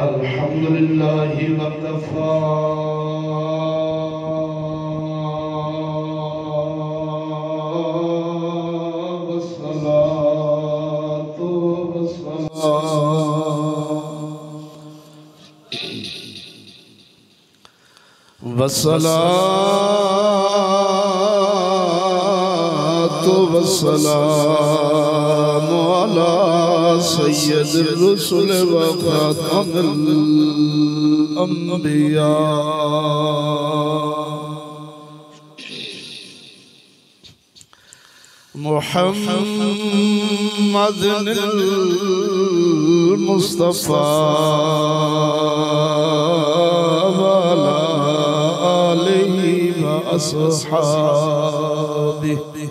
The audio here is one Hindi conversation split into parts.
अल्हम्दुलिल्लाहि वकफ़ा वस्सलातु वस्सलामु अला सय्यदिर रुसुल व खातमिल अंबिया मुहम्मदिल मुस्तफा व अला आलिहि व अस्हाबिहि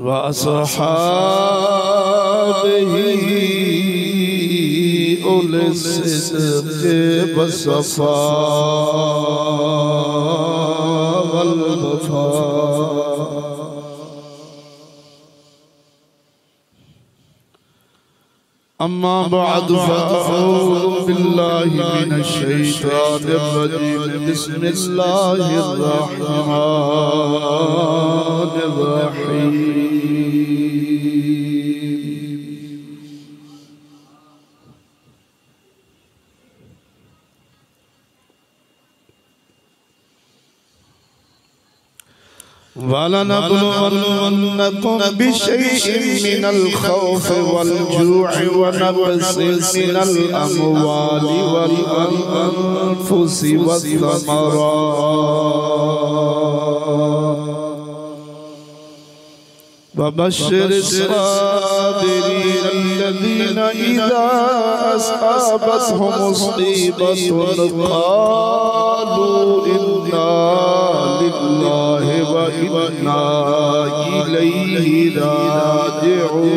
व अस्हाबिहि उल सिद्क़ वस्सफ़ा वल वफ़ा। अम्मा बअद फ़अऊज़ु बिल्लाहि मिनश शैतानिर रजीम। बिस्मिल्लाहिर रहमानिर रहीम। वलनब्लुवन्नकुम बिशैइन मिनल खौफ़ि वल जू'i व नक़्सिन मिनल अमवालि वल अनफुसि वस्समरात वबश्शिरिस साबिरीन अल्लज़ीना इज़ा असाबतहुम मुसीबतुन क़ालू इन्ना लिल्लाहि व इन्ना इलैहि राजिऊन।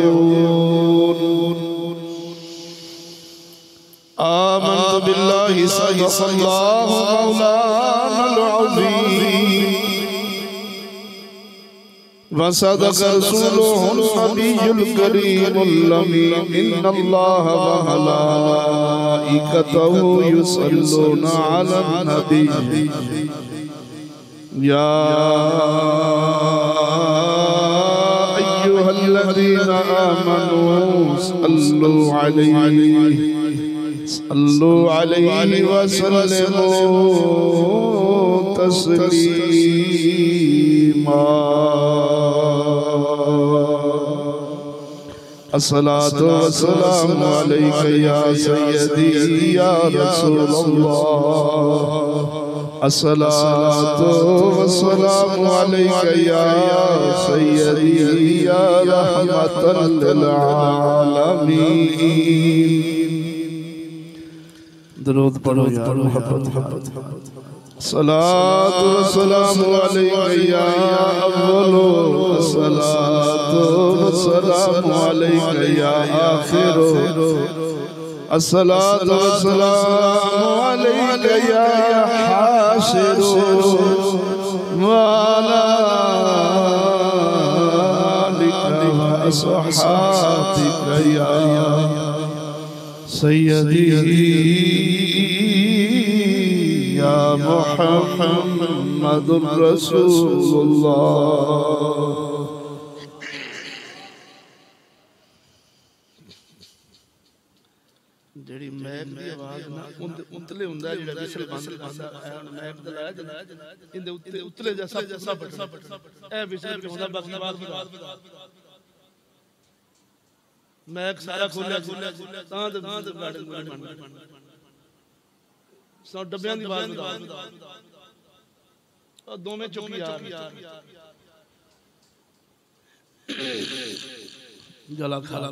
आमन्तु बिल्लाहि सदक़ल्लाहु मौलानल अज़ीम व सदक़ रसूलुहुन नबियुल करीमुल अमीन। इन्नल्लाह व मलाइकतहु युसल्लूना अलन नबी या अय्युहल्लज़ीना आमनू सल्लु अलैहि व सल्लिमू तस्लीमा। अस्सलातु वस्सलामु अलैका या सय्यदी या रसूलल्लाह। अस्सलातु वस्सलामु अलैका या सय्यदी या रहमतल लिल आलमीन। दरूद पढ़ो या मोहब्बत। सलातु वस्सलामु अलैका या अव्वलो सलातु वस्सलामु अलैका या आखिरो। अस्सलातु वस्सलामु अलैका या हाशिरो व अला आलिका व अस्हाबिका या सय्यदी या मुहम्मदुर रसूलुल्लाह। जेड़ी मैक दी आवाज ना उतले हुंदा जेड़ा विसल बंद करदा है मैक दा लाया इंदे उतले जा सब ए विसल के हुंदा बाकी बात मैक सारा खोलिया तां ते गार्डन बन सौ डब्बियां दी आवाज बता और दोवें चुकी यार जला खाला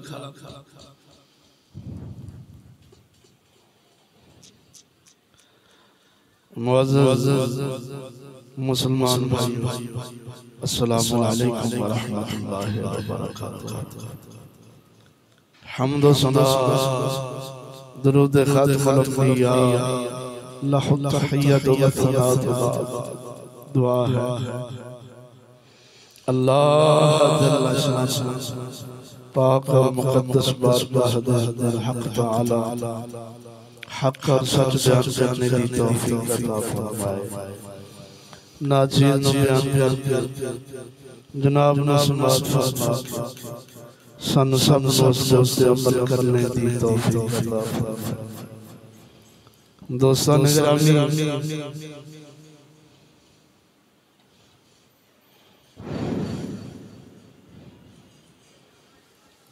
मुअज़्ज़ज़ मुसलमान भाई अस्सलामु अलैकुम व रहमतुल्लाहि व बरकातुहू। हम्द व सना दरूद खातिमुल अंबिया लहु तहिय्यतु व सनातु दुआ है। अल्लाह जल्ल शान पाक और मुकद्दस बारगाह दर हक तआला हक और सच बयान करने की तौफीक अता फरमाए। नाज़ीर नु बयान कर जनाब ने समाअत फरमा सन सब उस पे अमल करने की तौफीक अता फरमाए। दोस्तों ने गिरामी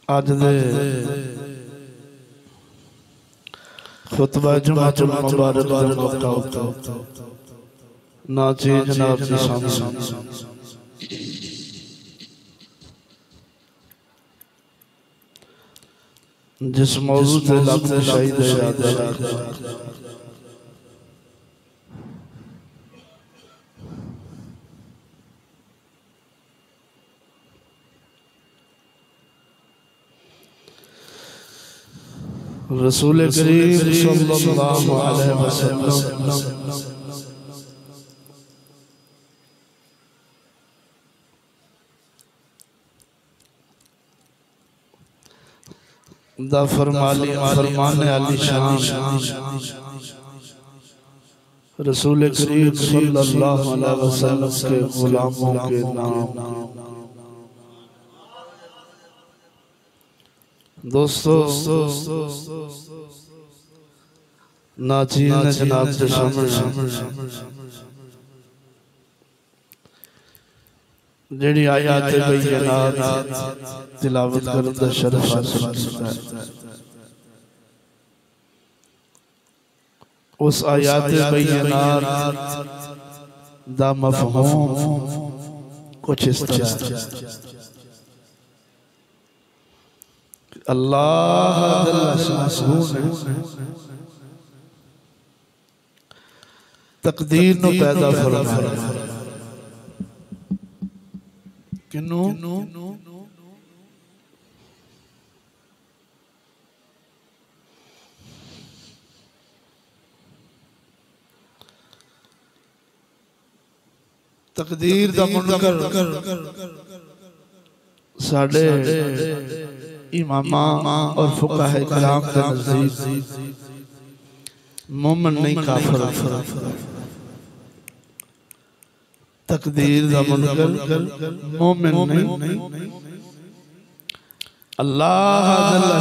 आज दे खुतबा जुमातुल मुबारक दा मौका नाज़ीर जनाब के सामने जिस मौजू पे लफ्ज़ शहीद याद है रसूल करीम सल्लल्लाहु अलैहि वसल्लम दा फरमाने अली शान रसूल करीम सल्लल्लाहु अलैहि वसल्लम के गुलामों के नाम। दोस्तों नाज़ीर ने जनाब के सामने जेड़ी आयत बैयनात तिलावत करने का शरफ हासिल किया है। उस आयत बैयनात दा मफ़हूम कुछ इस तरह अल्लाह ने तकदीर नु पैदा फरमाया। किनू तकदीर दा मुनकर साडे इमामा और फुकाहे कलाम के नज़दीक मोमिन नहीं काफिर। तकदीर दा मुनकर मोमिन नहीं अल्लाह ने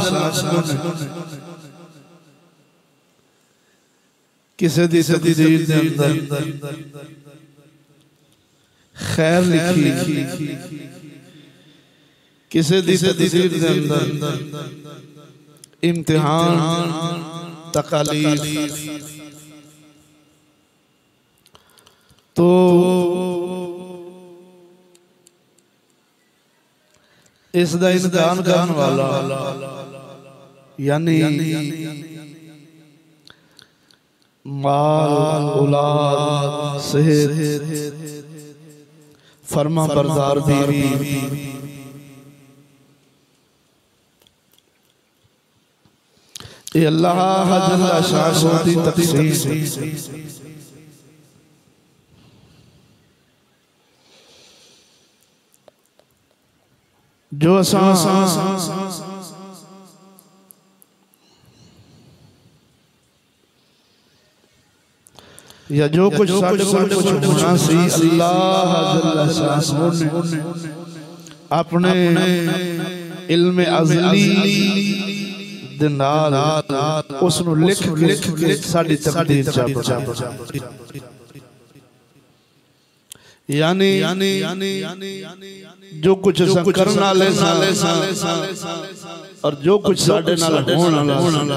किसे दी तकदीर दे अंदर खैर लिखी किसे दी तकदीर दे अंदर इम्तिहान तकालीफ तो इस दा इम्तिहान करने वाला यानी माल औलाद सेहत फरमा बरदार बीवी ये अल्लाह जल्ला शाह दी तक़सीम जो या जो कुछ साढ़े कुछ होना सी अल्लाह जल्ला शाह ने अपने इल्म अज़ली नाल उसनु लिख के साडी तकदीर च यानी जो कुछ करने वाले और जो कुछ साडे नाल होने वाला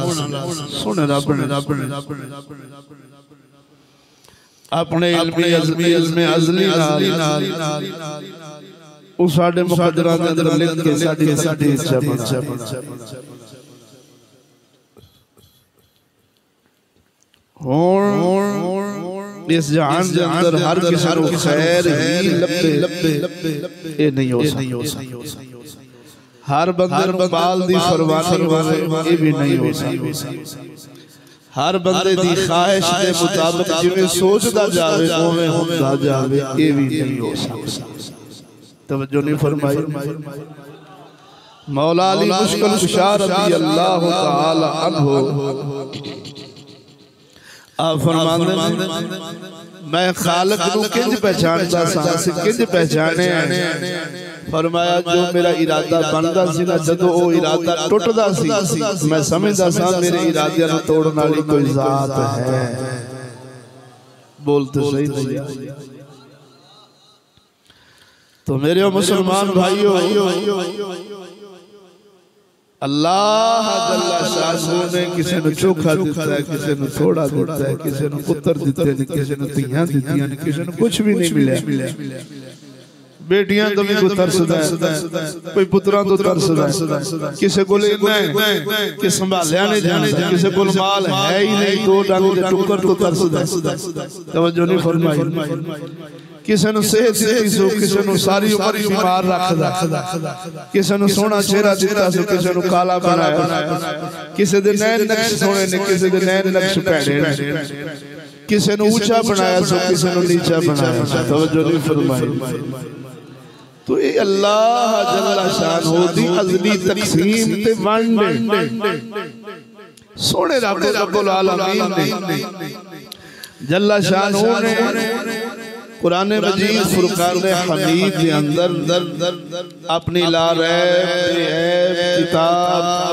सुने रब ने अपने इल्म अज़ली नाल उस साडे मुकद्दरात दे अंदर लिख के साडी तकदीर च इस जहान के अंदर हर किसी को खैर ही लब्बे ये नहीं हो सकता। हर बंदे बाल दी फरमानी वाले ये भी नहीं हो सकता। हर बंदे दी ख्वाहिश के मुताबिक जिवें सोचदा जावे ओवें होंदा जावे ये भी नहीं हो सकता। तवज्जो नहीं फरमाई। मौला अली मुश्किल कुशा रज़ी अल्लाह तआला अन्हु आप फरमांदे मैं खालिक नू किंज पहचानदा सा किंज पहचाने फरमाया जो मेरा इरादा बनदा सी ना जदों ओ इरादा टुटदा सी मैं समझदा सा मेरे इरादे नू तोड़न वाली कोई जात है। बोलते सही नहीं। तो मेरे मुसलमान भाइयों अल्लाह जल्ला शाह ने किसी ने चोखा दिता है, किसी ने थोड़ा दिता है, किसी ने पुत्र दिते ने, किसी ने धीयां दित्तियां ने, किसी ने कुछ भी नहीं मिला। बेटियां तो भी कोई तरसदा है, कोई पुत्रां तो तरसदा है, किसी को इन्ना है कि संभालिया नहीं जांदा, किसी को माल है ही नहीं, दो डंग दे टुकर तो तरसदा है। तवज्जो नहीं फरमाई। किसी ने सेहत दी सो, किसी ने सारी उम्र बीमार रखदा, किसी ने सोना चेहरा दिता सो, किसी ने काला बनाया, किसी दे नैन नक्श सोने ने, किसी दे नैन नक्श भैड़े ने, किसी ने ऊंचा बनाया सो, किसी ने नीचा बनाया। तवज्जो नहीं फरमाई। तो ये अल्लाह जल्ला शान दी अज़ली तकसीम ते वंड सोने रब्बुल आलमीन ने जल्ला शान ने कुरान मजीद फुरकान हमीद के अंदर अपनी ला किताब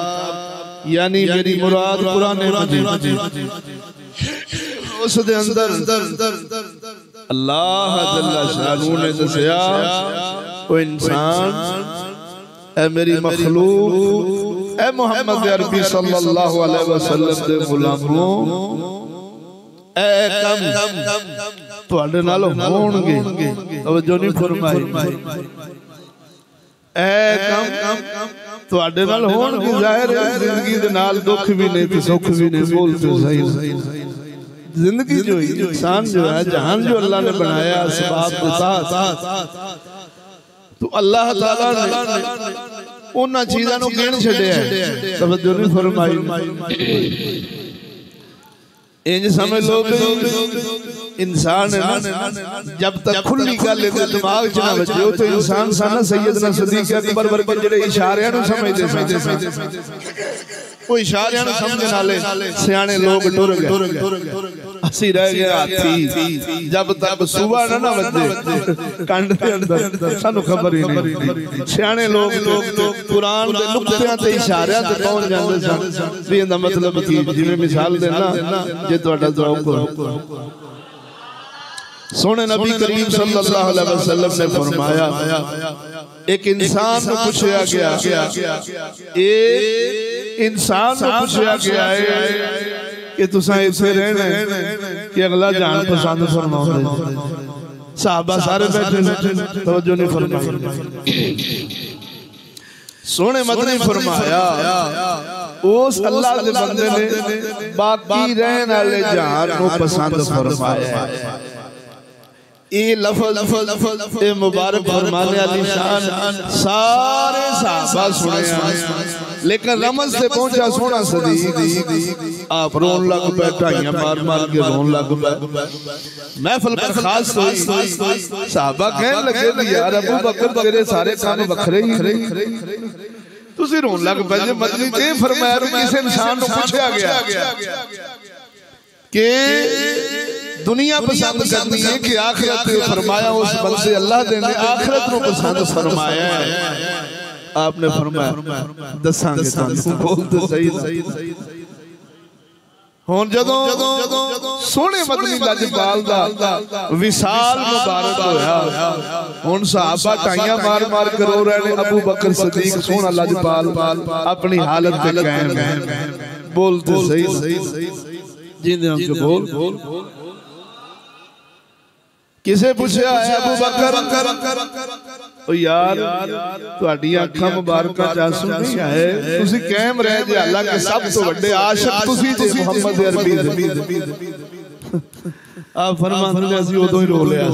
यानी मेरी मुराद कुरान मजीद उस दे अंदर अल्लाह जल्ला शानू ने दसिया ओ इंसान ए मेरी मखलूक ए मोहम्मद अरबी सल्लल्लाहु अलैहि वसल्लम दे गुलामों ए कम तुहाडे नाल होणगे। तवज्जो नहीं फरमाई। ए कम तुहाडे नाल होणगे। जाहिर है जिंदगी दे नाल दुख भी नहीं ते सुख भी नहीं। बोलते सही। जिंदगी जो इंसान जो है जहान जो अल्लाह ने बनाया असबाब के साथ तो अल्लाह ताला ने उन्हां चीज़ां नूं गिण छड्डिया है। तवज्जो नहीं फरमाई। इंज समझ लो इंसान जब तक खुली गल दिमाग च ना बजे तो इंसान साना सैयदना सदीक अकबर वर्गे जेड़े इशारियां नूं समझदे कोई इशारियां नूं समझण वाले सियाणे लोग टुर गए। असी रह गए हाथी। जब तक सुबह ना बजे कंड दे अंदर सानू खबर ही नहीं। सियाणे लोग कुरान दे नुक्तियां ते इशारियां ते पहुंच जांदे सन भी इहदा मतलब की जिवें मिसाल देना जे तुहाडा ज़ौक सोने नबी करीम सल्लल्लाहु अलैहि वसल्लम ने फरमाया एक इंसान को पूछा गया एक इंसान को पूछा गया है कि तुसा इत्थे रहना है कि अगला जान पसंद फरमाओगे। सहाबा सारे बैठे तवज्जो नहीं फरमाई। सोने मदनी फरमाया उस अल्लाह के बंदे ने बाकी रहने वाले जान को पसंद फरमाया। ये लफ्ज़ ए मुबारक फरमाने वाली शान सारे सहाबा सुने लेकिन रमज से पहुंचा सोना सदीक आप रोन लग पे ढाइयां मार मार के रोन लग पे। महफिल पर खास हुई सहाबा कहने लगे यार अबू बकर तेरे सारे काम वखरे ही तुसी रोन लग पे। जे मदनी ते फरमाया किसी इंसान को पूछा गया कि दुनिया पसंद करनी है कि आखिरत? फरमाया उस बंदे अल्लाह ने आखिरत को पसंद फरमाया है। आपने फरमाया दसांगे तुहानू। बोलते सही। हुण जदों सोहणे मदनी लजपाल दा विसाल मुबारक होया हुण सहाबा टाइयां मार मार के रो रहे ने। अबू बकर सदीक सोहना लजपाल अपनी हालत पे कायम है। बोलते सही। जिंदे हम के बोल किसे पूछा है अबू बकर ओ यार तुहाडी अखां मुबारकां च आंसू नहीं आए तुसी कायम रह जे हालांकि सब तो बड़े आशिक तुसी जे मोहम्मद अरबी आप फरमांदे असी उदों ही रो लिया।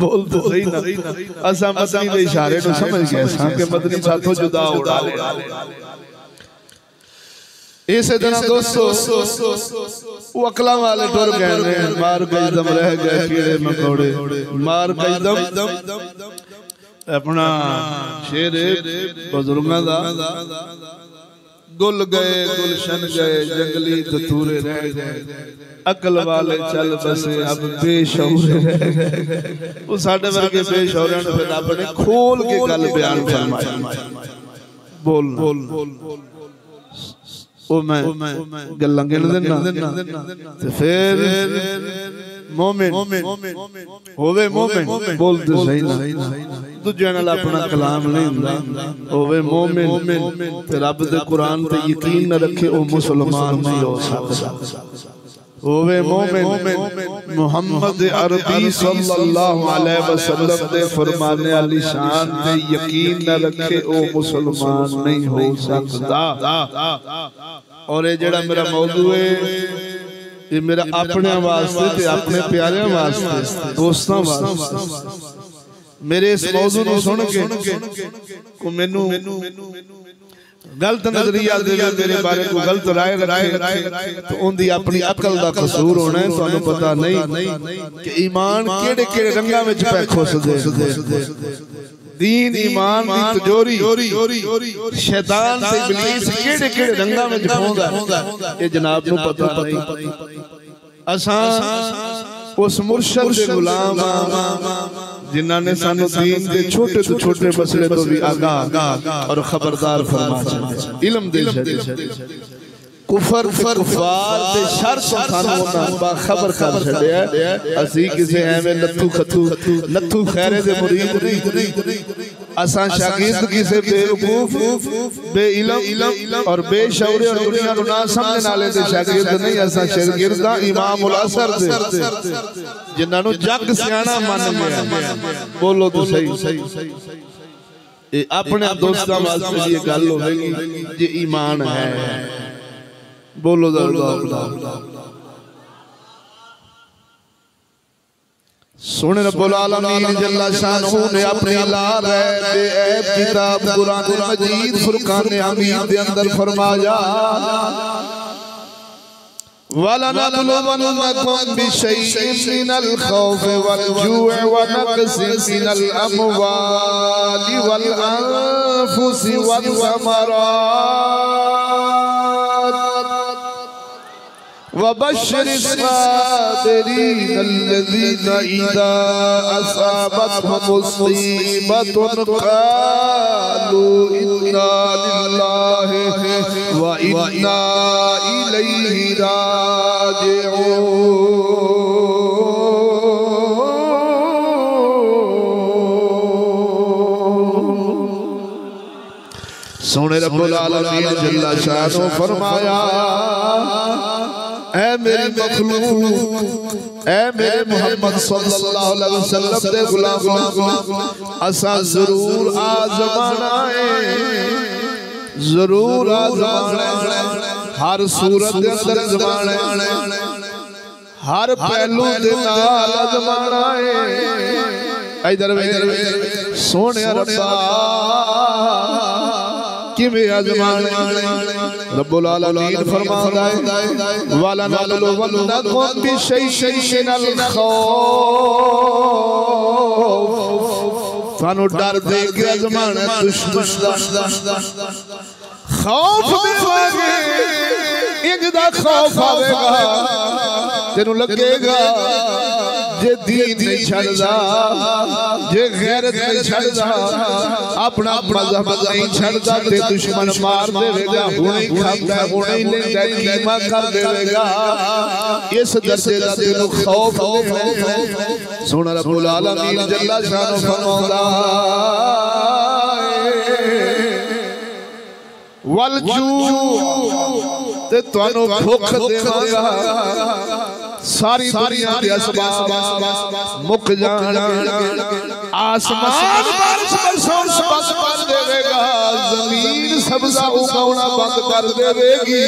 बोल तो सही ना। असा मदनी दे इशारे नु समझ गए सा कि मदनी साथों जुदा उड़ा ले। इसे तरह दोस्तों वो अकला वाले टुर गए मार गई दम रह गए कीड़े मकोड़े मार गई दम अपना शेर बुजुर्गों दा गुल गए गुलशन गए जंगली धतूरे रह गए अकल वाले चल बसे अब बेशौरे रह गए। वो साडे वर्गे बेशौरियां ने फिर रब ने खोल के गल बयान फरमाई। बोल ओ मैं गल्लां गिन देना ते फिर मोमिन होवे मोमिन बोलते सही ना दूजे नाल अपना कलाम नहीं हुंदा होवे मोमिन ते रब दे कुरान ते यकीन न रखे ओ मुसलमान नहीं हो सकदा। होवे मोमिन मुहम्मद अरबी सल्लल्लाहु अलैहि वसल्लम दे फरमाने वाली शान ते यकीन न रखे ओ मुसलमान नहीं हो सकदा। और ये जेड़ा मेरा मौजू है ये मेरा अपने वास्ते ते अपने प्यारे वास्ते दोस्तों वास्ते मेरे इस मौजू को सुन के को मैनू गलत नजरिया दे मेरे बारे को गलत राय रखे तो उनकी अपनी अकल दा कसूर होना है। तुहानू पता नहीं कि ईमान केड़े केड़े रंगां विच पै खुसदे दीन ईमान दी तिजोरी शैतान ते इबलीस केड़े केड़े रंगां विच पाउंदा ये जनाब नू पता नहीं। असां उस मुर्शद दे गुलाम जिन्हां ने सानू दीन दे छोटे तो छोटे मसले तो भी आगाह और खबरदार फरमा छड्या। इल्म दे छड्या कुफर कुफार दे शर तो सानू उन्हां खबर कर छड्या। असी किसे एवें लत्थू खैरे दे मुरीद नहीं असां शागिर्द किसे बेवकूफ बेइल्म और बेशऊर और दुनिया को ना समझने वाले दे शागिर्द नहीं। असां शागिर्द इमाम उल असर दे जिन्हां नु जग सियाणा मन लिया। बोलो तो सही ए अपने दोस्तां वास्ते ये गल होवेगी जे ईमान है। बोलो सोने रब्बुल आलमीन जल्ला शानहू ने अपनी लाल बेऐब किताब कुरान मजीद फुरकान हमीद दे अंदर फरमाया वलनबलुवन्नकुम बिशैइन मिनल खौफ वल जूअ व नक़्सिन मिनल अमवालि वल अनफुसि वल समरात वबश्शिरिस साबिरीन अल्लज़ीना इज़ा असाबतहुम मुसीबतुन क़ालू इन्ना लिल्लाहि व इन्ना इलैहि राजिऊन। सोने रब्बुल आलमीन जल्ला शानो फरमाया ऐ मेरे मखलूक ऐ मेरे मोहम्मद सल्लल्लाहु अलैहि वसल्लम दे गुलाम असा जरूर आजमाना है जरूर आजमाना हर सूरत दे अंदर आजमाना हर पहलू दे नाल आजमाना है। इधर सोने रब्बा किवें आजमाना रब्बुल आलमीन फरमाता है वलनबलुवन्नकुम बिशैइन मिनल खौफ थानू डर दे के आजमाना दुश्मन दा खौफ देवांगे इंज दा खौफ आवेगा तेनू लगेगा जे दीन नहीं छड़दा जे गैरत नहीं छड़दा अपना मजहब नहीं छड़दा ते दुश्मन मार देवेगा हुणे खाता हुणे लेंदा कीमा कर देवेगा। इस दर्जे दा तेनू खौफ सोना रब्बुल आलमीन जल्ला शानो फरमांदा वल जू ते तुहानू भुख देवांगा सारी दुनिया के असबाब मुक जान आसमान बारिश बरसाना बंद कर देवेगा जमीन सब्जा उगाना बंद कर देवेगी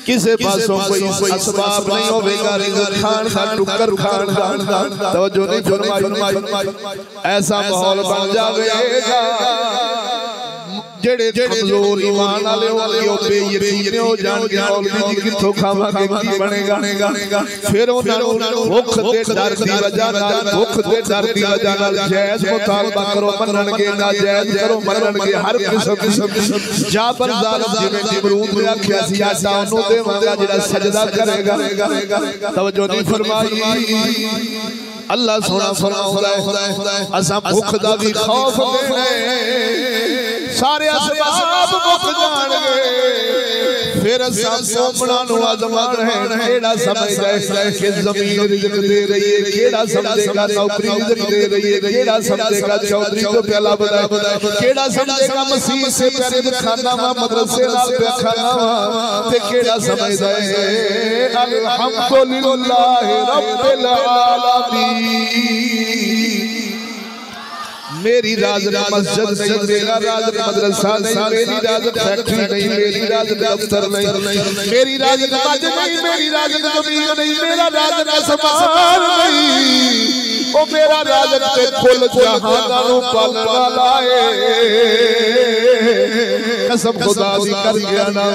किसे पासों कोई असबाब नहीं होवेगा रिज़्क़ खान का टुकर खान का तवज्जो नहीं फरमाई ऐसा माहौल बन जाएगा जेड़े कमजोर ईमान वाले हो बेयकीन हो जाणगे मौलवी जी किथों खावांगे की बनेगा फिर उन्हां नूं भुख ते डर दी वजह नाल भुख ते डर दी वजह नाल जायज मुतालबा करो मनणगे नाजायज करो मनणगे हर किस्म जाबर जालिम जिवें नमरूद ने आख्या सी आटा ओनू देवांगा जेड़ा सजदा करेगा तवज्जो नहीं फरमाई अल्लाह सोना फरमाउंदा है असां भुख दा भी खौफ सारे असबाब मुक जाणगे फिर असां मोमना नु आजमान है केड़ा समझदा है कि जमीन रिज़्क दे रही है केड़ा समझेगा नौकरी रिज़्क दे रही है केड़ा समझेगा चौधरी को प्याला बना केड़ा समझेगा मसीह से प्यारे खाना वा मदरसे नाल पे खाना वा ते केड़ा समझदा है अल्हम्दुलिल्लाह रब्बिल आलमीन मेरी राज मस्जिद नहीं मेरा राज मदरसा नहीं मेरी राज फैक्ट्री नहीं मेरी राज दफ्तर नहीं मेरी राज नमाज नहीं मेरी राज जमीन नहीं मेरा राज आसमान नहीं ओ मेरा राज ते कुल जहां नु पालने वाला है कसम खुदा दी कर गया ना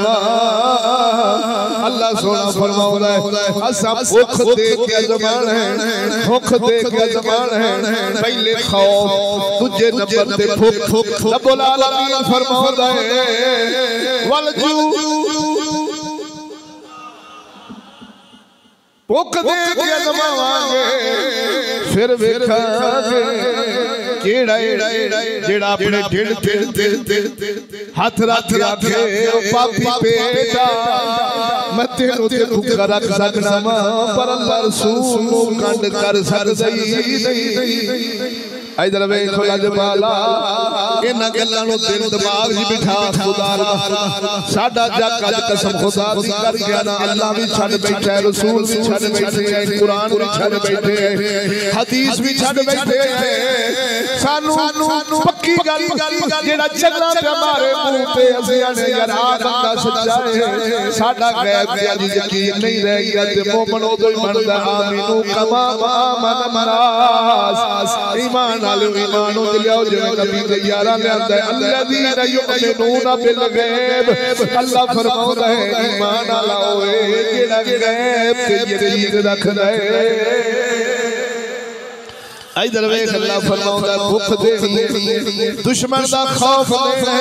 अल्लाह सोना फरमाउंदा है असा भूख दे के जमान है भूख दे के जमान है पहले खौफ तुझे नंबर ते भूख रब्बुल आलमीन फरमाउंदा है वल जू भूख दे के जमावांगे फिर वेखांगे केड़ा जेड़ा अपने ढिड हाथ रख आखे पापी पेटा मैं तेनू ते भूखा रख सकना वा पर अल्लाह रसूल नू कंड कर सकदा नहीं इधर वेखो लजपाला इन्हां गल्लां नू दिल दिमाग च बिठा खुदा साडा जग अज कसम खुदा दी कर गया ना अल्लाह भी छड़ बैठा है रसूल भी छड़ बैठे हैं कुरान भी छड़ बैठे हैं हदीस भी छड़ बैठे हैं सानू पक्की गल जेड़ा चलना पे हमारे मुंह पे असियां ने यार आ बंदा सच्चा है साडा गैब ते अज यकीन नहीं रह गया ते मोमन उदों ही बनदा आमीनू कमा आमन मनास ईमान ईमान लियाओ जिवें नबी दे यारा लियांदा है अल्लज़ीना युमिनूना बिल गैब अल्लाह फरमाउंदा है ईमान वाला होए जेड़ा गैब ते यकीन रखदा है इधर वेख अल्लाह फरमाउंदा भूख दे दुश्मन दा खौफ दे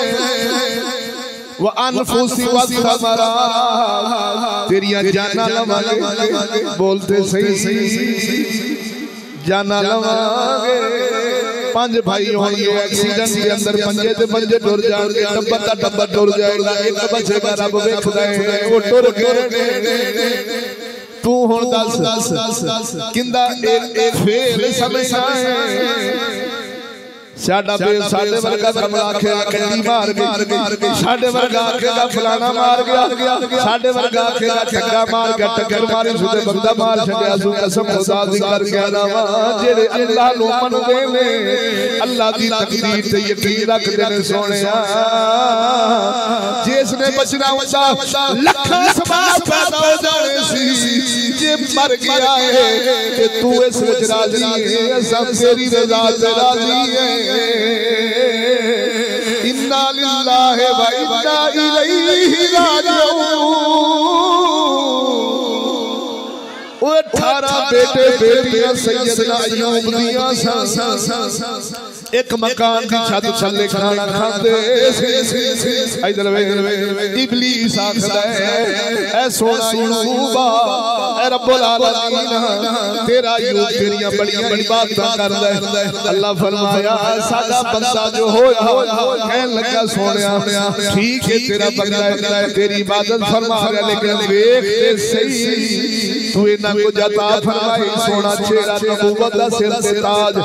व अनफुसी व समरा तेरियां जाना लवांगे बोलते सही जाना लवांगे पांच भाई होंगे एक्सीडेंट के अंदर पंजे ते पंजे टुर जाएंगे टब्बर दा टब्बर टुर जाएगा एक बचेगा रब वेखदा है वो टुर गए तू हुण दस किंदा एक फेल समझना है साडा बे साडे वर्गा कमला आखे कट्टी मार गई साडे वर्गा आखे दा फलाना मार गया साडे वर्गा आखे दा ठग्गा मार गया टक्कर मारी सुते बंदा मार छड्या सु कसम खुदा दी कर गया ना जेड़े अल्लाह नु मनदे ने अल्लाह दी तकदीर ते यकीन रखदे ने सोहणिया जिसने बचना हुंदा लखां सबाब पैदा हो जाने सी जे मर गया है कि तू इस विच राजी है सब तेरी रज़ा ते राजी है इन्ना लिल्लाहि व इन्ना इलैहि राजिऊन 18 बेटे बेटियां सैयदना अय्यूब दियां एक मकान की छत थल्ले खाना खाते इधर इबलीस आखदा है ऐ सोना यूसुफा ऐ रब्बुल आलमीन तेरा यूसुफ तेरियां बड़ियां इबादतां करदा है अल्लाह फरमाया साडा बंदा जो होया कहन लगा सोनिया ठीक है तेरा बंदा है तेरी इबादत फरमा रहा लेकिन देख ते सही तू इना को जता फरमाई सोना चेहरा नबूवत दा सिर ते ताज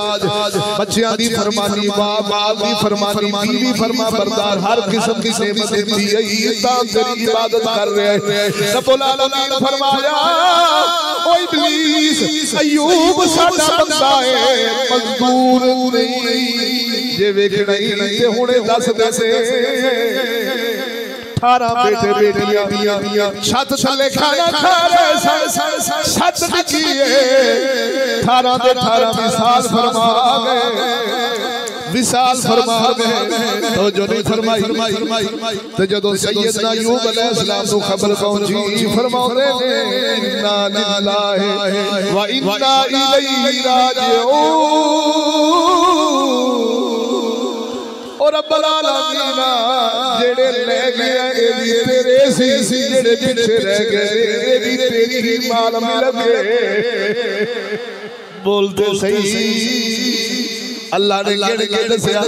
बच्चियां दी फरमानी बाप दी फरमानी बीवी फरमा बरदार हर किस्म की नेमत दी है ता तेरी इबादत कर रहे हैं रब्बुल आलमीन फरमाया ओ इब्लीस अय्यूब साडा बंदा है मजदूर नहीं जे वेखना ही ते हुणे दस दे 18 बेटे बेटियां छत थल्ले खाना खा रहे छत टिकी है 18 दे 18 मिसाल फरमा गए विसाल फरमा गए तो जो नहीं फरमाई तो जदों सैयदना अय्यूब अलैहिस्सलाम को खबर पहुंची फरमाते ने इन्ना लिल्लाहि व इन्ना इलैहि राजिऊन और रब्बुल आलमीन जेड़े ले गए ए भी तेरे सी जेड़े पीछे रह गए ए भी तेरी ही माल मिल गए बोलते सही अल्लाह ने गिन के दसिया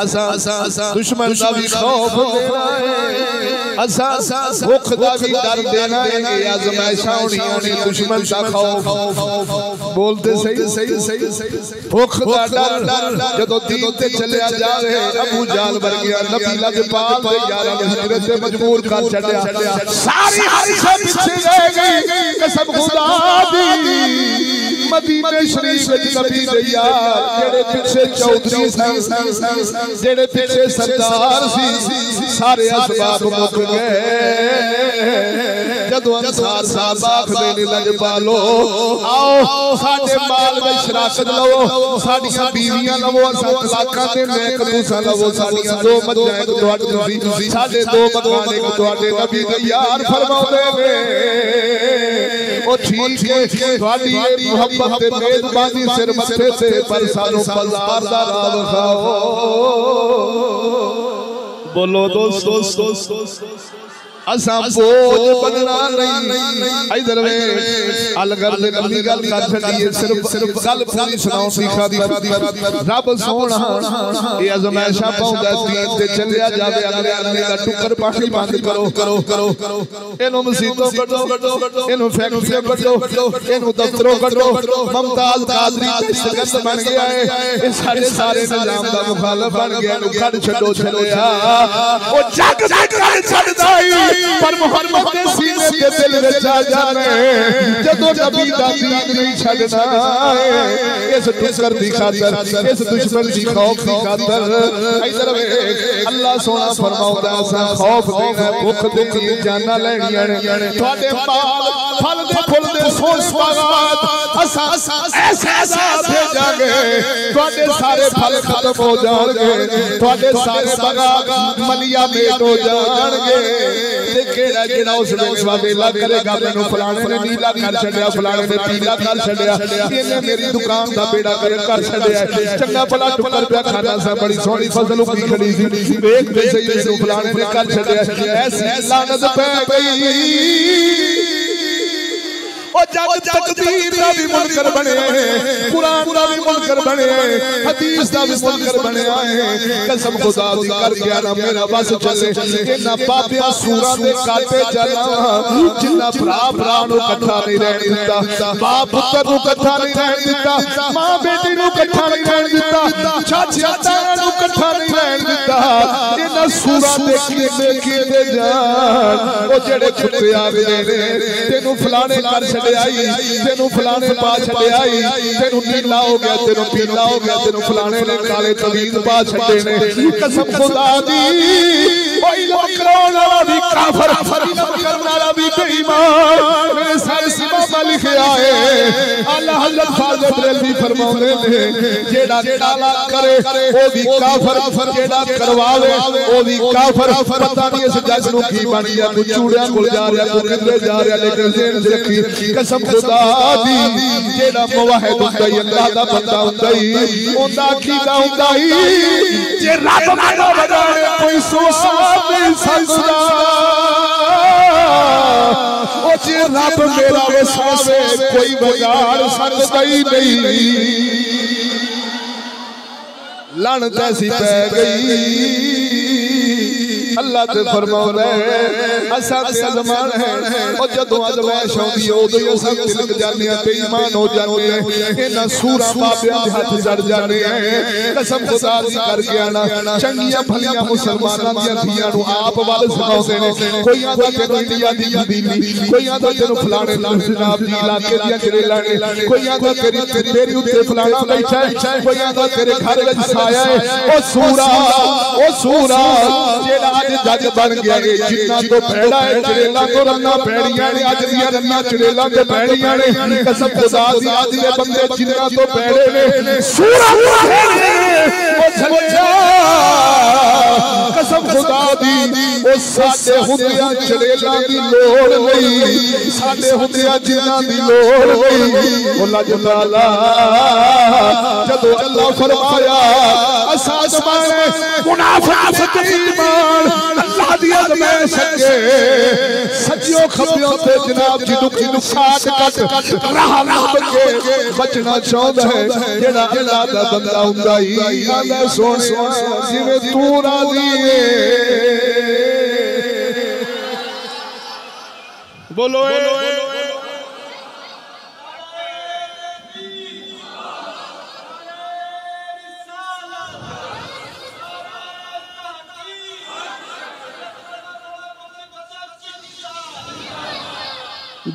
असा दुश्मन दा भी खौफ देना है असा भुख दा भी डर देना है ये आजमाइशां होनी दुश्मन दा खौफ बोलते सही भुख दा डर जदों दीन ते चलिया जावे अबू जाल वर्गिया नबी लजपाल दे यारां ने हिजरत ते मजबूर कर छड्या सारी हरशा पीछे रह गई कसम खुदा दी मदीने शरीफ विच नबी दे यार जेड़े पीछे चौधरी सन जेड़े पीछे सरदार सी सारे असबाब मुक गए जदों अंसार साहब आखदे ने लजपालो आओ साडे माल विच शराकत लवो साडियां बीवियां लवो असां तलाकां दे नेक तुसां लवो साडियां दो मज्जां इक तुहाडी तुसी साडे दो मकान इक तुहाडे नबी दे यार फरमाउंदे ने ओ ठीक है तुहाडी मोहब्बत ते मेजबानी सिर मथे ते पर सानू बाजार दा राह विखाओ बोलो दोस्त असा बोझ बनना नहीं इधर वे अलगर ने लंबी गल कर छड़ी सिर्फ गल पूरी सुनाओ दी खातिर रब सोना ये आजमाइशा पाउंदा दीन ते चलिया जावे अगले अगले दा टुकर पानी बंद करो एनु मसीतों कढो एनु फैक्ट्रियों कढो एनु दफ्तरों कढो मुमताज कादरी ते सगत बन गया है ये सारे निजाम दा मुखालिफ बन गया नु कढ छडो चलिया ओ जग कढ छड़दा ही पर मोहम्मद के सीने के दिल विच आ जाने जदों नबी दा दीन नहीं छड़ना इस टुकर दी खातर इस दुश्मन दी खौफ दी खातर इधर अल्लाह सोना फरमाउंदा सा खौफ देना भुख देनी जाना लेनियां ने तुहाडे माल फल दे फुल दे सोन सवागत असा ऐसा अज़ाब भेजांगे तुहाडे सारे फल खत्म हो जाणगे तुहाडे सारे बागात मलिया मेट हो जाणगे ते केड़ा केड़ा उस वेला करेगा मैनू फलाने ने नीला कर छड्या फलाने ने पीला कर छड्या इन्हें मेरी दुकान दा बेड़ा कर छड्या चंगा भला टुकर पिया खाना सा बड़ी सोहनी फसल उगी खड़ी सी वेख दे सही मैनू फलाने ने कर छड्या ऐसी लानत पै गई ओ जग तकदीर दा भी मुनकर बने कुरान दा भी मुनकर बने हदीस दा भी मुनकर बने है कसम खुदा दी कर गया ना मेरा बस चले इना पापिया सूरा दे काटे चला जिन्ना भरा नु इकट्ठा नहीं रहन दिता बाप पुत्र नु इकट्ठा नहीं रहन दिता मां बेटी नु इकट्ठा नहीं रहन दिता चाचा ताया नु इकट्ठा नहीं रहन दिता इना सूरा दे कीते जान ओ जेड़े कुत्ते आ गए ने तेनु फलाने कर आई तेनु फलाने पा छड़े आई तेनु नीला हो गया तेनु पीला हो गया तेनु फलाने ने काले तवीज पा छड़े ने कसम खुदा दी ओ इल्म कराने वाला भी काफिर इल्म करने वाला भी बेईमान मेरे सारे सिबा लिखया है आला हजरत फाज़िल बरेलवी फरमाउंदे ने जेड़ा काला करे ओ भी काफिर जेड़ा करवावे ओ भी काफिर पता नहीं इस जग नु की बन गया कोई चूड़ियां कोल जा रहा कोई किधर जा रहा लेकिन ज़हन रखी कसम खुदा दी जेड़ा मुवाहिद हुंदा ही अल्लाह दा बंदा हुंदा ही ओंदा अकीदा हुंदा ही जे रब मेरा बजाए कोई सुआब नहीं सकदा ओ जे रब मेरा वसावे कोई बगाड़ सकदा ही नहीं लानत ऐसी पै गई अल्लाह ते फरमाउंदा है असा ते अजमान है ओ जदों अजमाइश होंदी है उदों असा तिलक जाने बेईमान हो जाते हैं इना सूरा बाबियां दे हाथ जड़ जाते हैं कसम खुदा दी कर गया ना चंगियां भलियां मुसलमानां दी धियां नु आप वाल सुनाउंदे ने कोई आंदा तेनू इंडिया दी बीबी कोई आंदा तेनू फलाने जनाब दी इलाके दी चरेला ने कोई आंदा तेरी उत्ते फलाना बैठा है कोई आंदा तेरे घर विच साया है ओ सूरा जेड़ा जग बन गया है जिन्ना तो पैड़ा है चरेला तो रन्ना पैड़ियां ने अज दी रन्ना चरेला ते पैड़ियां ने कसम खुदा दी अज दे बंदे जिन्ना तो पैड़े ने सूरा ओ कसम खुदा दी ओ साडे हुंदियां चड़ेलां दी लोड़ नहीं साडे हुंदियां जिन्नां दी लोड़ नहीं अल्लाह जल्ला जदों अल्लाह फरमाया असास माने मुनाफिक ईमान अल्लाह दी अज़मत सके सच्चियों खबियों ते जनाब जी दुख साथ कट राह के बचना चाहता है जेड़ा अल्लाह दा बंदा हुंदा ही आंदा सोने जिवें तू राज़ी है बोलो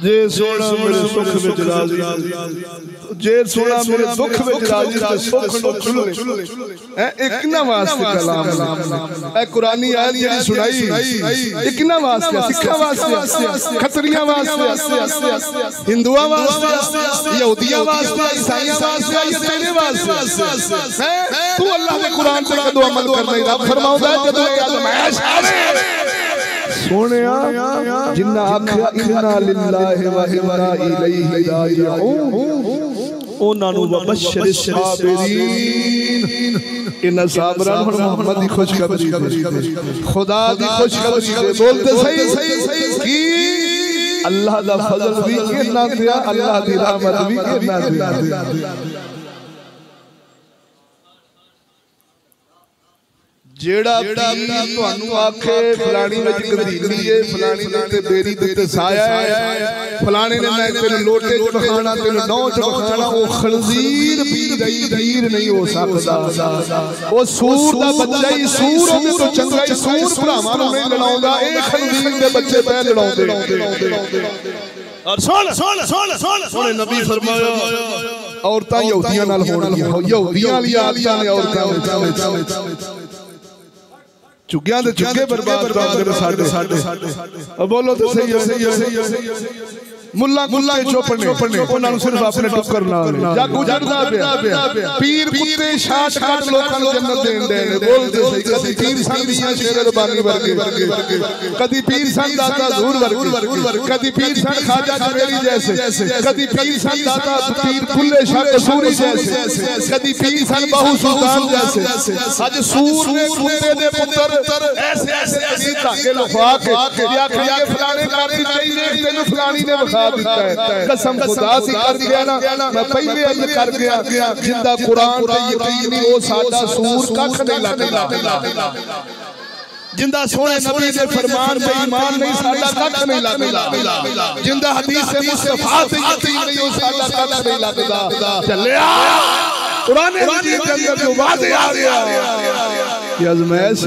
जे सोना मेरे सुख विच राज़ी जे सोना मेरे दुख विच राज़ी ते सुख नो खुले है एक ना वास्ते कलाम ए कुरानी आयत जेडी सुनाई एक ना वास्ते सिखा वास्ते खतरियां वास्ते हिंदुओं वास्ते यहूदियों वास्ते ईसाइयों वास्ते या तेरे वास्ते है तू अल्लाह के कुरान पे कदों अमल करना रब फरमाउंदा है जदों आजमाइश आवे सोनिया जिन्ना आखिया इन्ना लिल्लाहि व इन्ना इलैहि राजिऊन ओना नु बशर साबिरीन इन साबरान हुन मोहम्मद दी खुशखबरी खुदा दी खुशखबरी बोलते सही की अल्लाह दा फजल भी कितना दिया अल्लाह दी रहमत भी कितना दिया जेड़ा तुहानू आखे फलानी विच गंदीली है फलानी दे ते बेरी दे ते साया है फलाने ने मैं तेरे लोटे च बखाना तेरे नौ च बखाना ओ खंजीर पीर नहीं हो सकदा ओ सूर दा बच्चा ही सूर होवे तो चंगा ही सूर भरावां नू नहीं लड़ाउंदा ए खंजीर दे बच्चे पै लड़ाउंदे और सुन नबी फरमाया औरतां यहूदियां नाल होणगियां यहूदियां वाली आदतां ने औरतां विच चुगियां दे चुगे बर्बाद कर साडे बोलो तो सही मुल्ला चोपने उन्हां नु सिर्फ अपने टुकर नाल या गुजरदा पिया पीर कुत्ते शाट काट लोकां नु जन्नत देन दे बोलते सही कदी पीर संत मियां शेर रबानी वर्गे कदी पीर संत दाता हजूर वर्गे कदी पीर संत ख्वाजा जवेरी जैसे कदी पीर संत दाता पीर फुल्ले शाह कसूरी जैसे कदी पीर संत बाहू सुल्तान जैसे आज सूर ने कुत्ते दे पुत्र ऐसे अजीब धागे लखवा के या फलाने काफी चाहिए तेनु फलानी ने बखा दिता है कसम खुदा दी कर गया ना मैं पहले अर्ज कर गया जिंदा कुरान ते यकीन ओ साडा सूर कख नहीं लगदा जिंदा सोने नबी दे फरमान पे ईमान नहीं साडा कख नहीं लगदा जिंदा हदीस से मुस्तफा ते यकीन नहीं ओ साडा कख नहीं लगदा चलिया कुरान मजीद के अंदर जो वाज़े आ गया कि आज़माइश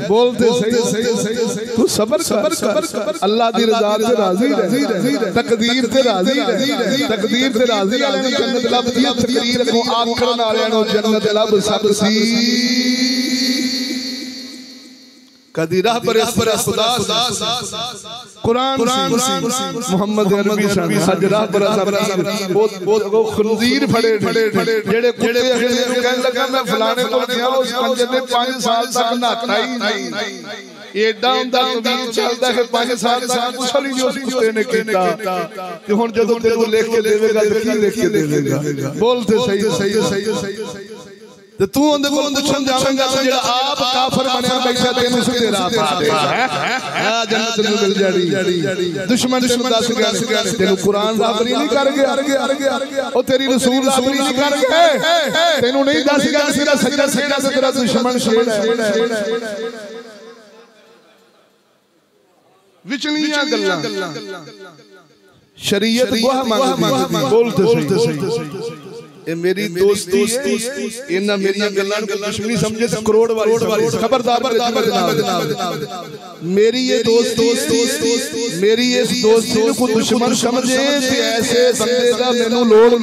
बोलते सही तू सब्र कर अल्लाह दी रज़ा ते राज़ी रह तकदीर ते राज़ी रह तकदीर ते राज़ी वाले ने जन्नत लब दी तकदीर को आखरन वाले ने जन्नत लब सब सी कदी राह पर खुदा कुरान मोहम्मद अरबी सन हजरा पर बहुत खंजीर फड़े जेड़े कुत्ते अगले नु कहन लगा मैं फलाने को गया उस कंजर ने 5 साल तक नहाता ही नहीं एडा हुंदा तवीर चलदा है 5 साल तक कुछ नहीं उस कुत्ते ने कीता ते हुन जदों तेनू लिख के देवेगा तो की लिख के देवेगा बोलते सही ते तू उनदे कोल दुश्मन जावेंगा तो जेड़ा आप काफिर बनया बैठा तेनू सीधे राह पा देगा हां जन्नत नू मिल जाड़ी दुश्मन दस गया तेनू कुरान राबरी नहीं कर गया ओ तेरी रसूल राबरी नहीं कर गए तेनू नहीं दस गया तेरा सच्चा ते तेरा दुश्मन शेर है विचलियां गल्लां शरीयत गवाह मांगदी बोलते सही ए मेरी दोस्ती इना मेरी गल्लां को दुश्मनी समझे तो करोड़ वाली खबरदार मेरी ये दोस्ती मेरी इस दोस्ती को दुश्मन समझे ते ऐसे बंदे दा मेनू लोड़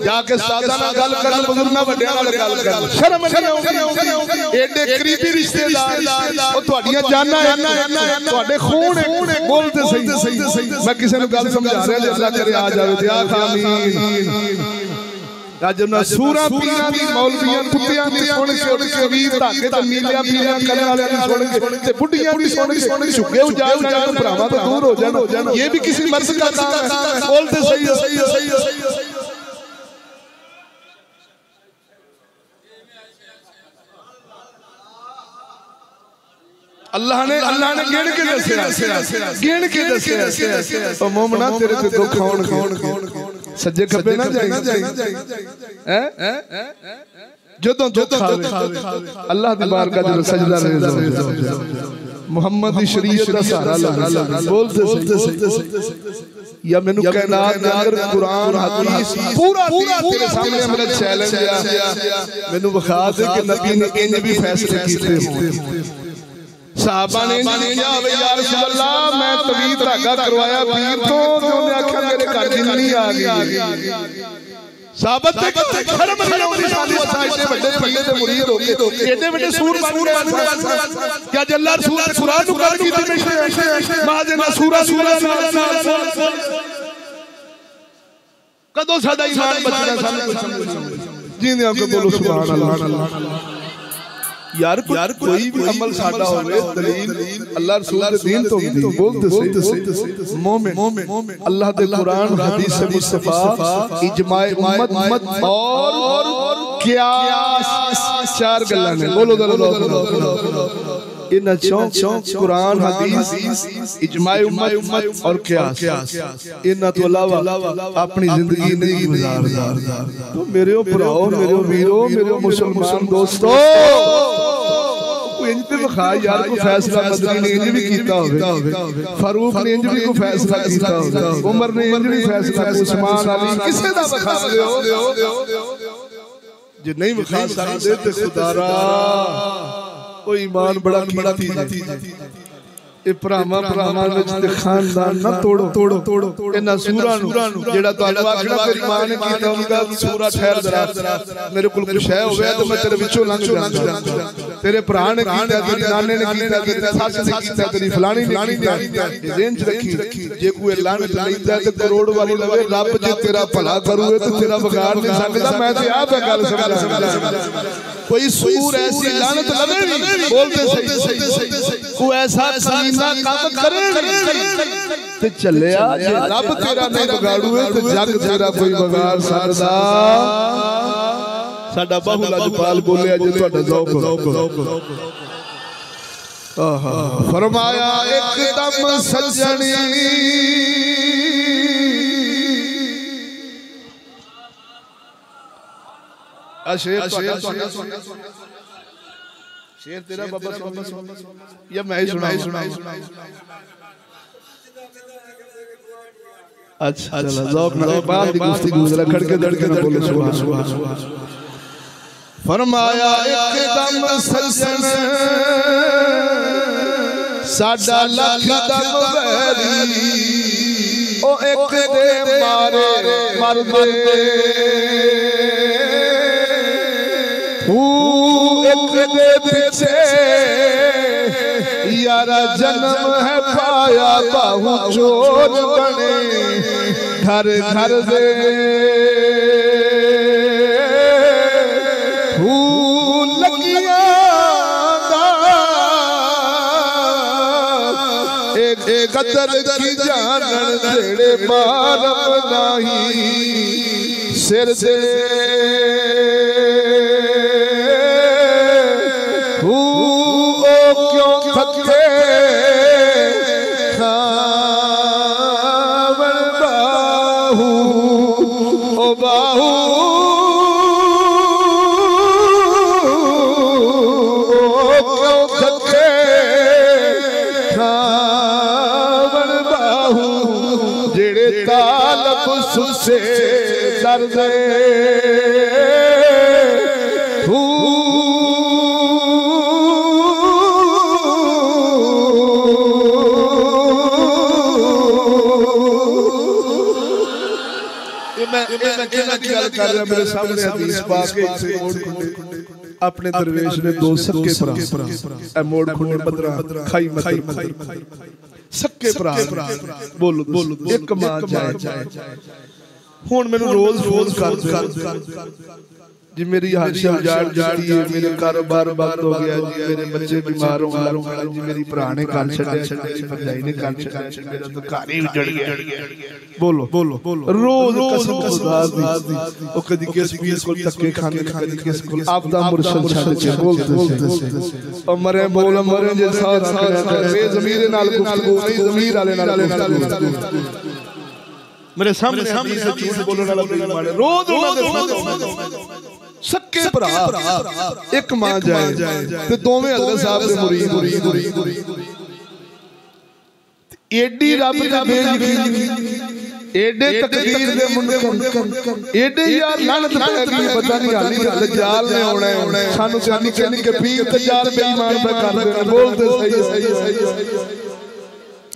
जाके सादा नाल गल कर बुजुर्गां वड्डियां नाल गल कर शर्म नहीं आउंदी एडे करीबी रिश्तेदार ओ ਤੁਹਾਡੀਆਂ ਜਾਨਾਂ ਤੁਹਾਡੇ खून बोलते सही मैं किसी ने गल समझा रहा अल्लाह करे आ जावे ते आख आमीन अज उन्हें सूरा पीरां दी मौलवियां कुत्तियां दी सुन के उठ के वीर धागे ते नीलियां पीलियां करने वाले दी सुन के ते बुढ़ियां दी सुन के झुके उजाड़ जान भरावा तो दूर हो जाना। ये भी किसी मर्द का काम है। बोलते सही हो। अल्लाह ने गिन के दसिया ओ मोमना तेरे ते दुख होण सज्जे खब्बे ना जाई हैं जदों दुख आवे अल्लाह दी बारगाह च सजदा रेज़ मुहम्मद दी शरीयत दा सहारा लगा। बोलते सही या मैनू कायनात दे अंदर कुरान हदीस पूरा तेरे सामने मेरा चैलेंज है। मैनू बखा दे कि नबी ने इंज भी फैसले कीते हों। साहबा ने कहा या रसूल अल्लाह मैं तवीज़ धागा करवाया पीर तो उन्होंने आख्या मेरे घर जिन्नी आ गई। साहबत ते शर्म नहीं आउंदी सानू असां इतने बड़े बंदे दे मुरीद हो के एडे बड़े सूर बन गए। क्या अल्लाह रसूल ने कुरान नु गल कीती माजे ना सूरा कदों साडा ईमान बचना सानू समझ जींदे आके बोलो सुभान अल्लाह। यार कोई भी अमल साडा होवे दलील अल्लाह रसूल दे दीन तो दी। बोलते सही मोमिन अल्लाह दे कुरान हदीस से मुस्तफा इजमाए उम्मत और कियास चार गल्लां ने। बोलो इन चौक कुरान हदीस इजमाए उम्मत और कियास इन तो अलावा अपनी जिंदगी नहीं गुजारदा। तो मेरे भराओ मेरे वीरो मेरे मुसलमान दोस्तों इंज पे बखा यार को फैसला मदनी ने इंज भी कीता होवे फारूक ने इंज भी को फैसला कीता होवे उमर ने इंज भी फैसला उस्मान अली किसे दा बखा दे हो जे नहीं बखा सकदे ते खुदारा ओ ईमान बड़ा कीमती ए भरावां विच ते खानदान ना तोड़ो इना सूरा नु जेड़ा तुहानू आखना तेरी मां ने कीता होगा सूरा ठहर जरा मेरे कोल कुछ है होवे तो मैं तेरे विचों लंघ जांदा। तेरे भरा ने कीता तेरी नाने ने कीता तेरी सस ने कीता तेरी फलानी ने कीता ज़हन च रखी जे कोई लानत लैंदा ते करोड़ वाली लवे रब जे तेरा भला करूए तो तेरा बिगाड़ नहीं सकदा। मैं ते आ पे गल समझा कोई सूर ऐसी लानत लवे नहीं। बोलते सही कोई ऐसा कमीना काम करे ते चलिया जे रब तेरा नहीं बिगाड़ूए तो जग तेरा कोई बिगाड़ सकदा। साडा बाहु लजपाल बोलिया जे तुहाडा ज़ौक आहा फरमाया एकदम सजनी शेर तेरा बाबा या मैं ही सुना अच्छा चला ज़ौक ना बात दी गुफ्तगू जरा खड़के धड़के ना बोलो सुभान अल्लाह। फरमाया एकदम सजन साडा लख दम वैरी ओ एक दे मारे मर दे एक दे पीछे यारा जन्म है पाया बाहु चोर बने घर घर दे लगिया एक कदर की जानन तेरे मारम नहीं सिर दे क्यों थके खावन बाहू ओ बाहू क्यों थके खावन बाहू जेड़े तालब सुसे दर्द मेरे सामने हदीस पाक अपने दरवेश ने दो सक्के भरा मोड़ खुंडे बदरा खाई मत सक्के भरा बोलो एक मां जाए हुण मैनूं रोज फोन कर जी मेरी हाशिया उजाड़ जाती है, मेरे कारोबार बंद हो गया जी, मेरे बच्चे बीमार हो गए जी, मेरी भरा ने घर छड्डिया, मेरी भरजाई ने घर छड्डिया, मेरा तो घर ही उजड़ गया। बोलो बोलो रोज कसम खुदा दी ओ कदी किस पीर कोल धक्के खाने, कदी किस कोल आपदा मुर्शद छड्ड के बोलते ओ मरे बोल मरे जे साथ बे ज़मीर नाल गुफ्तगू नहीं, ज़मीर वाले नाल गुफ्तगू। मेरे सामने हदीस से झूठ बोलने वाला बेईमान है, रोज उन्हां दे सक्के भरा एक मां जाए ते दोवें हज़रत साहब दे मुरीद एडी रब दी बेयकीनी, एडे तकदीर दे मुनकर, एडे यार लानत पै गई पता नहीं हाली दज्जाल ने आउणा है, सानू कहनी कहनी के पीर दज्जाल बेईमान पे कर देना, बोलते सही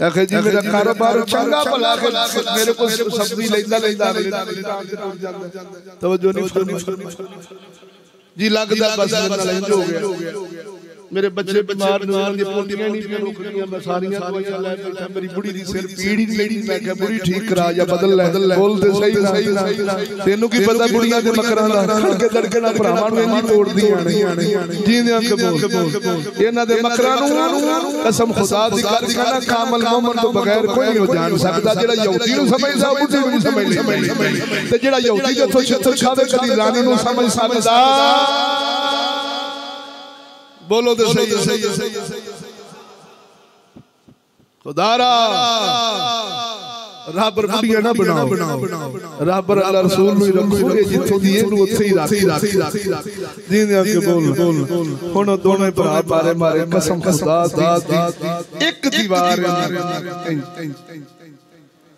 आखे जी मेरा कारोबार चंगा भला के मेरे को सब्जी लेंदा तवज्जो नहीं फरमाई जी, लगदा बस मेरा लंज हो गया, मेरे बच्चे बीमार के पोटियां नहीं रुकदियां, मैं सारियां दवाइयां ले बैठा, मेरी बुढ़ी दी सिर पीड़ ही नहीं, मैं कहा बुढ़ी ठीक करा या बदल ले, बोलते सही ना तेनू की पता बुढ़ियां दे मकरां दा खड़के धड़के ना भरावां नूं इंज तोड़दियां नहीं जींदियां कबूल इन्हां दे मकरां नूं कसम खुदा दी कर कहना कामल मोमन तो बगैर कोई नहीं हो जान सकदा, जेड़ा यहूदी नूं समझदा बुढ़ी नूं समझ ले, ते जेड़ा यहूदी दे तो छत्तर खावे कदी रानी नूं समझ सकदा, बोलो तो सही खुदारा राबर बुढ़िया ना बनाओ, राबर अल्लाह रसूल नूं रखो, जिथों दी ए नूं उत्थे ही रख जींदे के बोल हुण दोनों भरा मारे मारे कसम खुदा दी एक दीवार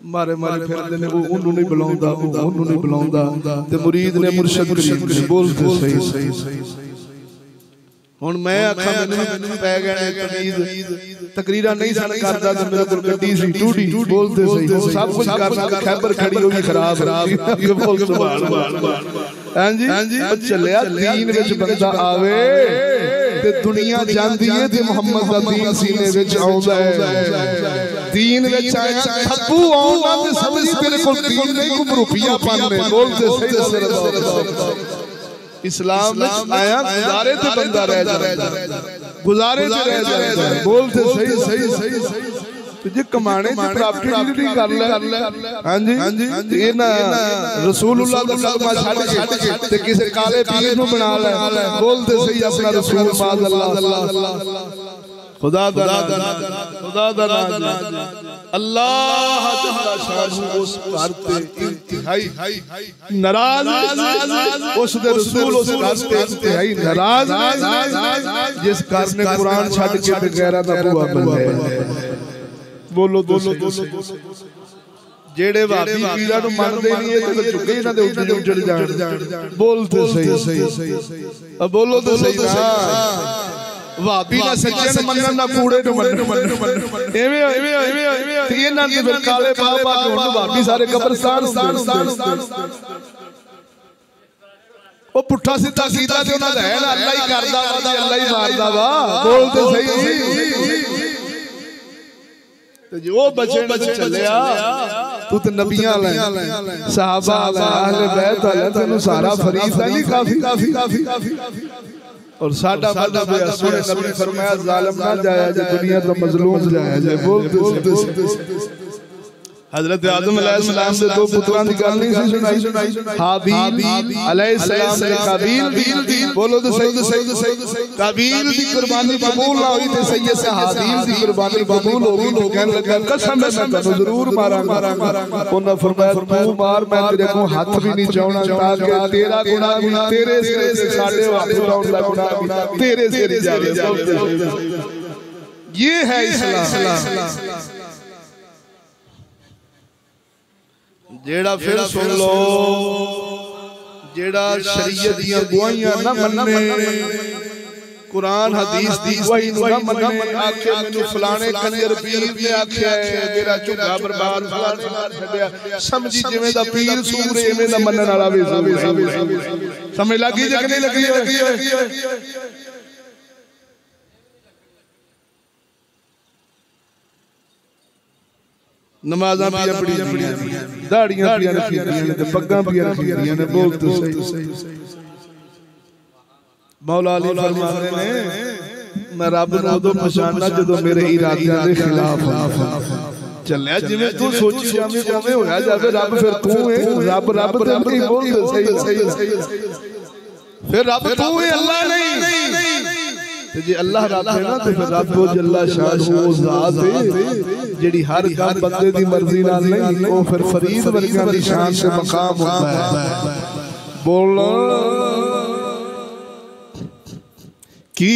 मारे मारे फिरदे ने, ओनू नहीं बुलाउंदा, ओनू नहीं बुलाउंदा ते मुरीद ने मुर्शिद करीम बोलते सही हुण मैं आखा मैनूं पै गए तकरीरा नहीं सन करदा ते मेरे कोल गड्डी सी टूडी, बोलते सही सब कुछ करना, खैबर खड़ी होगी खराब बोल सुभान अल्लाह। हां जी चलिया दीन विच बंदा आवे ते दुनिया जांदी है ते मुहम्मद दा दीन सीने विच आउंदा है, दीन विच आया थप्पू आउंदा ते समझ तेरे कोल दीन नहीं को रुपया पाने, बोलते सही सरदार इस्लाम में आया गुजारे ते बंदा रह जाए, गुजारे ते रह जाए, बोलते सही जे कमाने च प्राप्ति नहीं कर ले। हां जी ये ना रसूलुल्लाह दा कलमा छड्ड के ते किसे काले पीर नु बना ले, बोलते सही अपना रसूल माज़अल्लाह खुदा दा अल्लाह जल्ला शान उस घर पे इंतहाई नाराज, उस दे रसूल उस घर पे इंतहाई नाराज, जिस घर ने कुरान छड्ड के बगैरा दा बुआ बंदे, बोलो जेड़े वाबी पीरां नु मनदे नहीं ए ते चुके इन्हां दे उजड़ जाण, बोलते सही अब बोलो तो सही ना वाबी ना सच्चे न मनन ना कूड़े नु मनन एवें ते इन्हां दे फिर काले बाबा के हुण वाबी सारे कब्रिस्तान ओ पुट्ठा सीधा कीता ते उन्हां दा है ना अल्लाह ही करदा वा ते अल्लाह ही मारदा वा, बोलते सही ते जो बचे न चलिया तू ते नबियां ले सहाबा अहले बैत अल्लाह तेनु सारा फरीद नहीं काफी और साडा मतलब है सोने नबी फरमाया जालिम ना जाया जे दुनिया तो मजलूम जाया जे, बोलते हजरत आदम अलैहिस्सलाम दे दो पुत्रां दी गल नहीं सुनाई, हाबील अलैहिस्सलाम ते काबील, बोलो तो सही काबील दी कुर्बानी कबूल ना हुई ते सैयद से हाबील दी कुर्बानी कबूल होगी, तो कहने लगा कसम है मैं तन्नू जरूर मारांगा, उन्होंने फरमाया तू मार मैं तेरे को हाथ भी नहीं चाहना, ताकि तेरा गुनाह भी तेरे सिर से साडे हाथ उठाउण दा गुनाह भी तेरे सिर जावे, ये है इस्लाम। जेड़ा फिर सुन लो जेड़ा शरीयत दी गवाहियां ना मन्ने, कुरान हदीस दी गवाही ना मन्ने, आखे मैनू फलाने कंजर पीर ने आख्या है मेरा झुग्गा बर्बाद फलाने मार छड्या, समझी जिवें दा पीर सूर एवें दा मनन वाला वे समझ लगी जे नहीं लगी। नमाज़ां पिया पढ़ी दाड़ियां पिया रखी ते पग्गां पिया रखी ने। बोल तो सही। मौला अली फरमाते ने मैं रब नूं उदों पछाणना जदों मेरे इरादियां दे खिलाफ चलिया। जिवें तू सोची जावे उवें होया जावे। रब फिर तू है। रब ते नहीं बोलदे सही। फिर रब तू है, अल्लाह नहीं। ते जे अल्लाह रब है ना ते फिर रब जल्ला शाह वो ज़ात है जेड़ी हर काम बंदे दी मर्जी नाल नहीं, वो फिर फरीद वर्गा दी शान से मकाम होता है। बोलो कि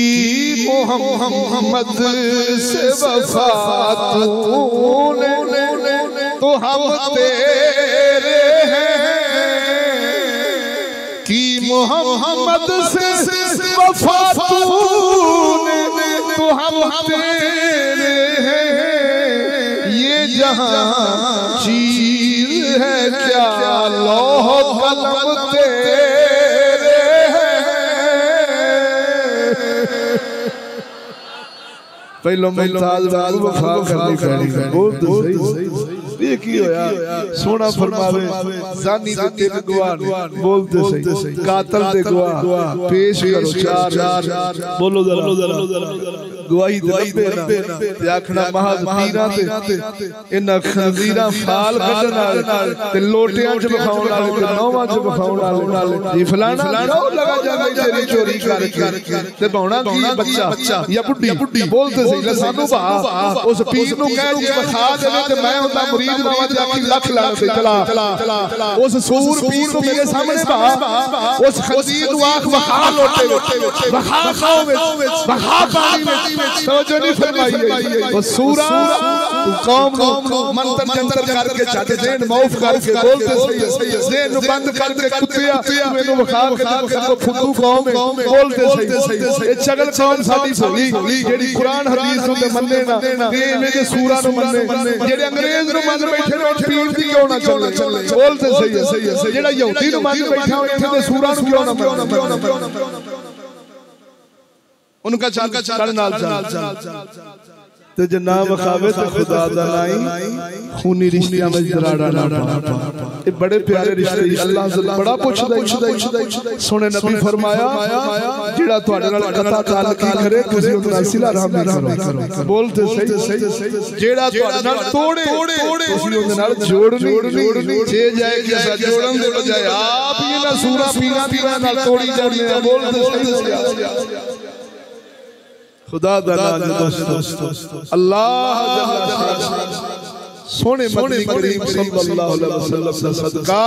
मोहम्मद से वफा तूने तो हम तेरे हैं, कि मोहम्मद से वफा तूने तो हम तेरे हैं। ये जहां चीज है क्या लौह कलम तेरे पहलो मुमताज वाल वफा करनी पैनी। बोल तो सही। ये की होया सोना फरमावे जानी दे तीन गवाह। बोल तो सही। कातल दे गवाह पेश करो चार। बोलो जरा गवाही दे ते आखना महज पीरा ते इन्हां खंजीरा फाल कढण वाले ते लोटियां च बखाउण वाले ते नौवां च बखाउण वाले जी फलाना लगा जावे तेरी चोरी करके ते भावना की बच्चा या बुड्ढी। बोल तो सही। सानू भा उस पीर नु कह के बखा देवे ते मैं उदा मुरीद बाबा दी आखी लख लाने ते चला। उस सूर पीर नु मेरे सामने भा उस खंजीर नु आख बखा लोटे बखा खाओ विच बखा पानी विच तवज्जो नहीं फरमाई। वो सूरा तू कौम नु मंत्र जंतर करके छट जेन मौफ करके बोलते सही। जेन नु बंद करके कुत्तिया मेनू बखा के तो फुद्दू कौम है। बोलते सही। ए चगल कौम साडी भोली जेडी कुरान हदीस नु मन्ने ना ते इवें दे सूरा नु मन्ने जेडे अंग्रेज नु मन बैठे ने पीर दी क्यों ना चले। बोलते सही। जेड़ा यहूदी नु मन बैठा इथे दे सूरा नु क्यों ना उनका चल नाल ते जे ना वखावे ते खुदा दा नाई खूनी रिश्तियां विच दराड़ा ना पा। ये बड़े प्यारे रिश्ते अल्लाह से बड़ा पुछदा। सोने नबी फरमाया जेड़ा तुहाडे नाल कता ताल्लुकी करे तुसी उस नाल सिला रहम करो। बोलते सही। जेड़ा तुहाडे नाल तोड़े तुसी उस नाल जोड़नी जे जाए कि असा जोड़न दे बजाय आप ही ना सूरा पीरा दी नाल तोड़ी जाने। बोलते सही। खुदा दा नाम दोस्तों अल्लाह सोने मदनी करीम सल्लल्लाहु अलैहि वसल्लम दा सदका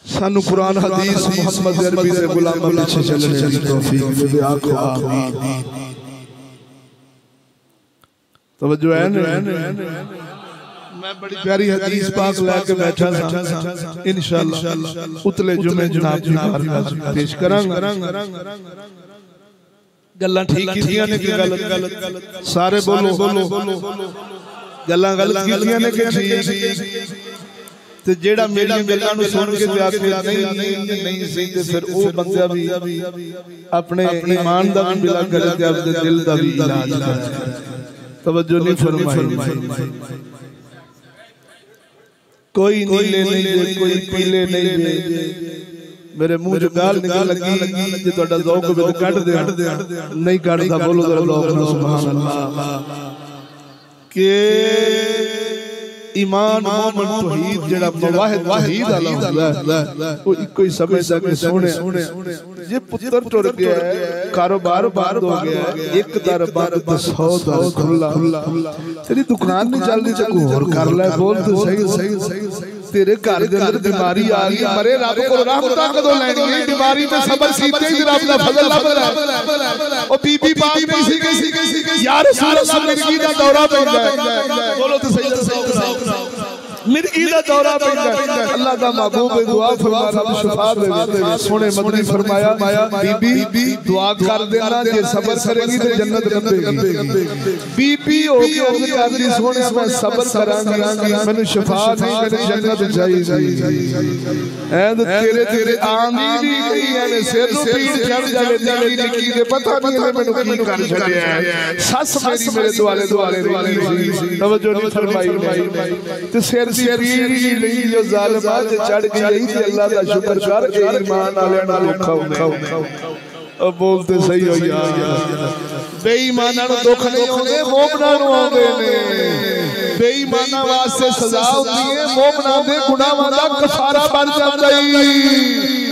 सानू कुरान हदीस मोहम्मद अरबी दे गुलामां पीछे चलने दी तौफीक दे। आखो आमीन। तवज्जो है ना। मैं बड़ी प्यारी हदीस पाक लेके बैठा था। इंशाअल्लाह उतले जुमे जनाब दी बारगाह पेश करांगा। गल्लां ठीक कीतियां ने कि गलत सारे बोलो गल्लां गलत कीतियां ने कि ठीक ते जेड़ा मेरी गल्लां नु सुन के आखे नहीं सही ते फिर ओ बंदा भी अपने ईमान दा भी बिला करे ते अपने दिल दा भी इलाज करे। तवज्जो नहीं फरमाई। कोई नीले नहीं दे कोई पीले नहीं दे मेरे मुंह च गाल निकल लगी जे तोड़ा ज़ौक़ विच कढ दे नहीं कढदा। बोलो जरा ज़ौक़ नाल सुभान अल्लाह। के ईमान मोमिन तौहीद जेड़ा वाहिद तौहीद वाला हुंदा वो इको ही समझदा कि सोने जे पुत्र टुर गया कारोबार बंद हो गया एक दर बंद तो 100 दर खुला तेरी दुकान नहीं चल रही तो और कर ले। बोल तो सही। तेरे घर दे अंदर बीमारी आ गई मरे रब को रहमतां कदों लैनी है। बीमारी ते सबर कीते ही रब दा फजल लभदा है। ओ बीबी पाक नहीं सी गई या रसूल अल्लाह मिर्गी दा दौरा पैंदा है। बोलो तो सही। मिर्गी दा दौरा पैंदा अल्लाह दा महबूब दुआ फरमा रब शिफा दे सोने मदनी फरमाया बीबी दुआ कर देना जे सब्र करेगी तो जन्नत लभेगी बीबी हो के अर्ज करदी सोने मैं सब्र करांगी मैनू शिफा नहीं मैनू जन्नत चाहिए ऐ तेरे तेरे आंदी दी ने सिर नु पीड़ चढ़ जावे निकी निकी दे पता नहीं मैनू की कर छड़िया सस मेरी मेरे दुआले दुआले तवज्जो नहीं फरमाई ते सिर दी पीड़ नहीं जो जालिमा ते चढ़ गई ते अल्लाह दा शुक्र कर ईमान वाले नाल औखा अब बोलते सही हो यार बेईमानां नु दुख नहीं आउंदे मोमनां नु आउंदे ने बेईमानां वास्ते सजा होंदी है मोमनां दे गुनाहां दा कफारा बन जांदा है